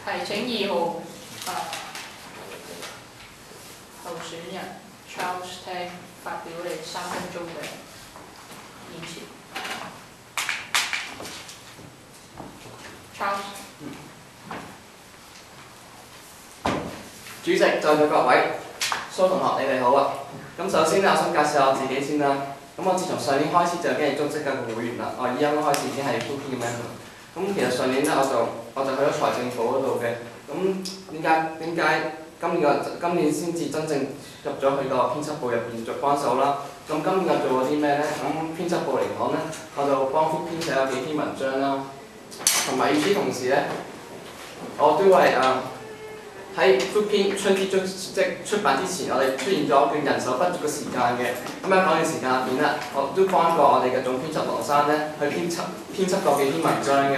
係請2號候選人 Charles Tang 發表你3分鐘嘅演辭。Charles。主席，在座各位，蘇同學你哋好啊！咁首先咧，我想介紹下我自己先啦。咁我自從上年開始就已經係足職嘅會員啦。我依家開始已經係 Fullpin 嘅 member。咁其實上年咧我就去咗財政部嗰度嘅。咁點解今年先至真正入咗去個編輯部入邊做幫手啦？咁今年又做過啲咩咧？咁編輯部嚟講咧，我就幫 Fullpin 寫咗幾篇文章啦。同埋與此同時咧，我都係喺 Fullpin 春之出版之前，我哋出現咗叫人手不足嘅時間嘅。咁喺嗰段時間入邊咧，我都幫過我哋嘅總編輯羅生咧去編輯過幾篇文章嘅。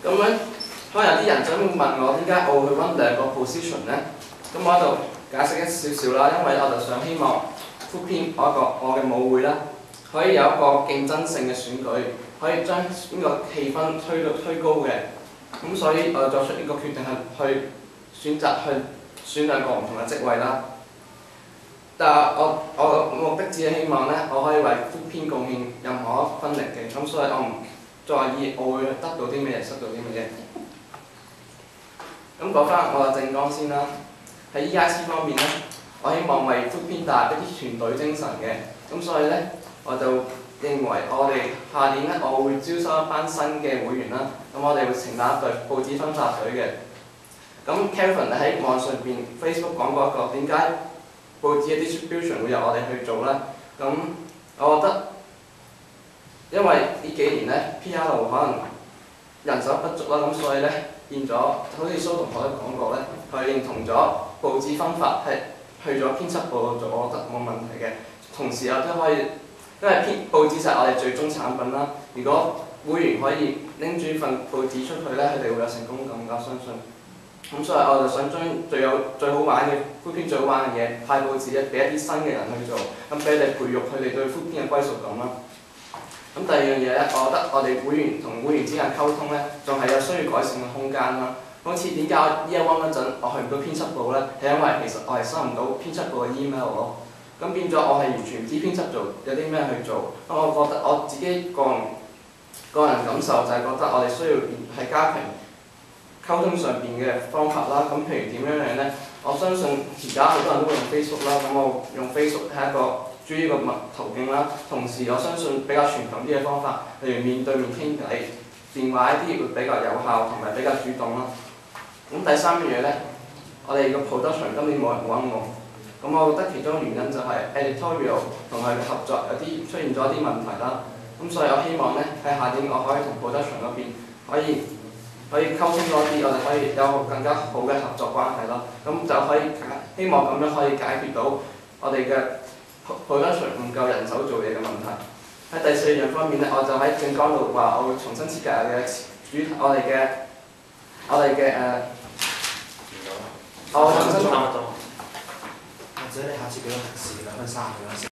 咁樣可能有啲人就會問我點解我會去揾2個 position 咧？咁我喺度解釋一少少啦，因為我就想希望 Fullpin 我嘅舞會啦，可以有一個競爭性嘅選舉，可以將呢個氣氛推高嘅。咁所以我作出呢個決定係去選擇去選2個唔同嘅職位啦。但係我目的只係希望咧，我可以為 Fullpin 貢獻任何一分力嘅。咁所以我唔在意我會得到啲咩嘢，失到啲乜嘢。咁講翻我嘅政綱先啦。喺 EIC 方面咧，我希望為 Fullpin 帶入一啲團隊精神嘅。咁所以咧，我就認為我哋下年咧，我會招收一班新嘅會員啦。咁我哋會成立一隊報紙分發隊嘅。咁 Kevin 喺網上邊 Facebook 講過一個點解報紙嘅 distribution 會由我哋去做咧？咁我覺得，因為呢幾年咧 PR 可能人手不足啦，咁所以咧變咗，好似蘇同學都講過咧，佢認同咗報紙分發係去咗編輯部度做，我覺得冇問題嘅。同時又都可以，因為報紙就係我哋最終產品啦。如果會員可以拎住份報紙出去咧，佢哋會有成功感，我相信。咁所以我就想將最好玩嘅 Fullpin 最好玩嘅嘢派報紙咧，俾一啲新嘅人去做，咁俾你培育佢哋對 Fullpin 嘅歸屬感啦。咁第二樣嘢咧，我覺得我哋會員同會員之間溝通咧，仲係有需要改善嘅空間啦。好似點解我 Year 1嗰陣我去唔到編輯部咧？係因為其實我係收唔到編輯部嘅 email 咯。咁變咗我係完全唔知編輯做有啲咩去做。咁我覺得我自己個人感受就係覺得我哋需要係加強溝通上邊嘅方法啦。咁譬如點樣咧？我相信而家好多人都會用 Facebook 啦。咁我用 Facebook 係一個主要嘅途徑啦。同時我相信比較傳統啲嘅方法，例如面對面傾偈、電話一啲會比較有效同埋比較主動啦。咁第三樣嘢咧，我哋個 production 今年冇人揾我。咁我覺得其中原因就係 editorial 同佢嘅合作有啲出現咗一啲問題啦。咁所以我希望咧喺下年我可以同 production 嗰邊可以溝通多啲，我哋可以有更加好嘅合作關係咯。咁就可以希望咁樣可以解決到我哋嘅 production 唔夠人手做嘢嘅問題。喺第4樣方面咧，我就喺政綱度話我會重新設計我哋嘅我重新。或者你下次俾個提示2分30秒。